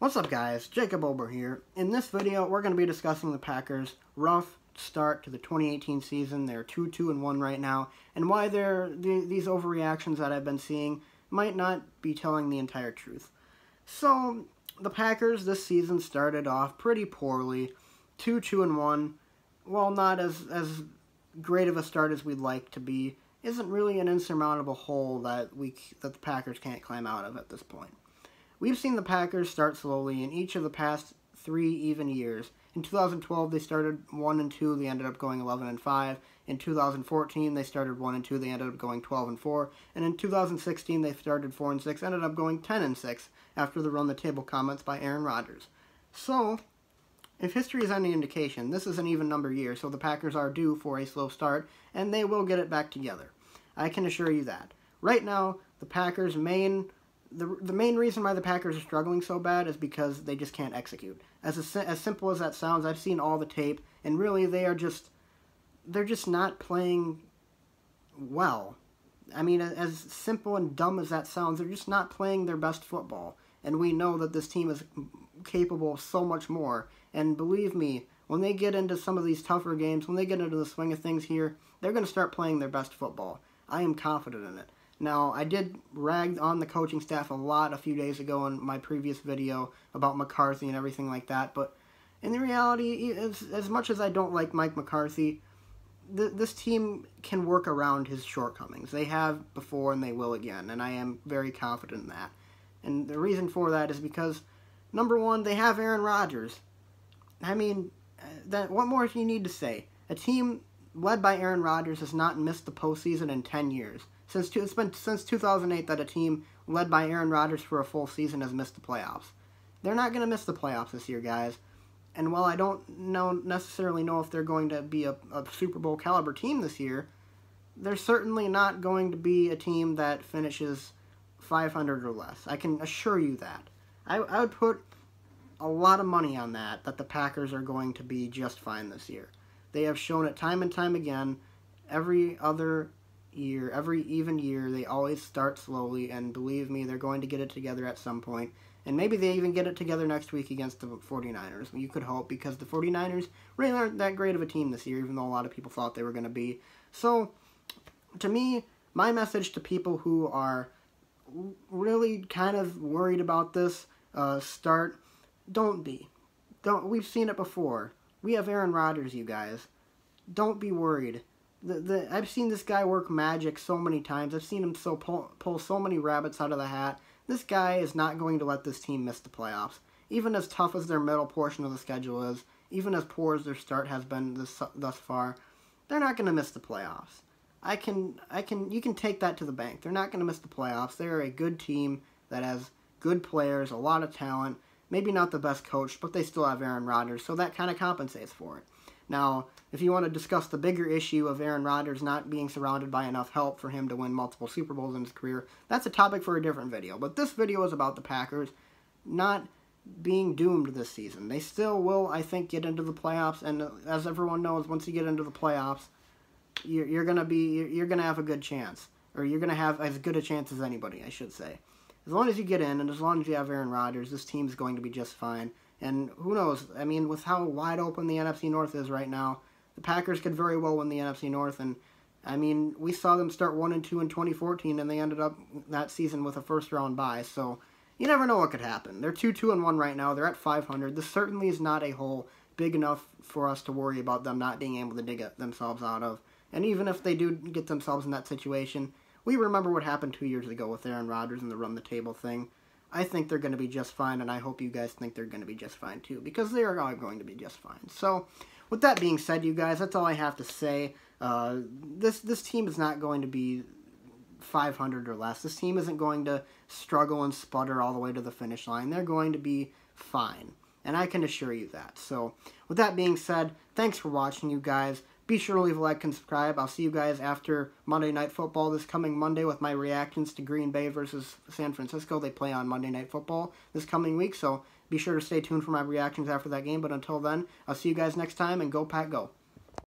What's up guys, Jacob Ober here. In this video we're going to be discussing the Packers' rough start to the 2018 season. They're 2-2-1 right now, and why these overreactions that I've been seeing might not be telling the entire truth. So, the Packers this season started off pretty poorly, 2-2-1. While not as great of a start as we'd like to be, isn't really an insurmountable hole that the Packers can't climb out of at this point. We've seen the Packers start slowly in each of the past 3 even years. In 2012, they started 1-2. They ended up going 11-5. In 2014, they started 1-2. They ended up going 12-4. And in 2016, they started 4-6. Ended up going 10-6 after the run-the-table comments by Aaron Rodgers. So, if history is any indication, this is an even number year, so the Packers are due for a slow start, and they will get it back together. I can assure you that. Right now, the Packers' the main reason why the Packers are struggling so bad is because they just can't execute. As simple as that sounds, I've seen all the tape, and really they're just not playing well. I mean, as simple and dumb as that sounds, they're just not playing their best football. And we know that this team is capable of so much more. And believe me, when they get into some of these tougher games, when they get into the swing of things here, they're going to start playing their best football. I am confident in it. Now, I did rag on the coaching staff a lot a few days ago in my previous video about McCarthy and everything like that, but in the reality, as much as I don't like Mike McCarthy, this team can work around his shortcomings. They have before and they will again, and I am very confident in that. And the reason for that is because, number one, they have Aaron Rodgers. I mean, what more do you need to say? A team led by Aaron Rodgers has not missed the postseason in 10 years. It's been since 2008 that a team led by Aaron Rodgers for a full season has missed the playoffs. They're not going to miss the playoffs this year, guys. And while I don't necessarily know if they're going to be a Super Bowl caliber team this year, they're certainly not going to be a team that finishes 500 or less. I can assure you that. I would put a lot of money on that the Packers are going to be just fine this year. They have shown it time and time again. Every other year, every even year, they always start slowly, and believe me, they're going to get it together at some point. And maybe they even get it together next week against the 49ers. You could hope, because the 49ers really aren't that great of a team this year, even though a lot of people thought they were going to be. So, to me, my message to people who are really kind of worried about this start, don't be. We've seen it before. We have Aaron Rodgers, you guys. Don't be worried. I've seen this guy work magic so many times. I've seen him pull so many rabbits out of the hat. This guy is not going to let this team miss the playoffs. Even as tough as their middle portion of the schedule is, even as poor as their start has been thus far, they're not going to miss the playoffs. You can take that to the bank. They're not going to miss the playoffs. They're a good team that has good players, a lot of talent. Maybe not the best coach, but they still have Aaron Rodgers, so that kind of compensates for it. Now, if you want to discuss the bigger issue of Aaron Rodgers not being surrounded by enough help for him to win multiple Super Bowls in his career, that's a topic for a different video. But this video is about the Packers not being doomed this season. They still will, I think, get into the playoffs, and as everyone knows, once you get into the playoffs, you're gonna have a good chance, or you're gonna have as good a chance as anybody, I should say. As long as you get in, and as long as you have Aaron Rodgers, this team's going to be just fine. And who knows, I mean, with how wide open the NFC North is right now, the Packers could very well win the NFC North. And, I mean, we saw them start 1-2 in 2014, and they ended up that season with a first-round bye. So, you never know what could happen. They're 2-2-1 right now. They're at 500. This certainly is not a hole big enough for us to worry about them not being able to dig themselves out of. And even if they do get themselves in that situation, we remember what happened 2 years ago with Aaron Rodgers and the run-the-table thing. I think they're going to be just fine, and I hope you guys think they're going to be just fine too, because they are all going to be just fine. So, with that being said, you guys, that's all I have to say. This team is not going to be 500 or less. This team isn't going to struggle and sputter all the way to the finish line. They're going to be fine, and I can assure you that. So, with that being said, thanks for watching, you guys. Be sure to leave a like and subscribe. I'll see you guys after Monday Night Football this coming Monday with my reactions to Green Bay versus San Francisco. They play on Monday Night Football this coming week, so be sure to stay tuned for my reactions after that game. But until then, I'll see you guys next time, and go Pack Go.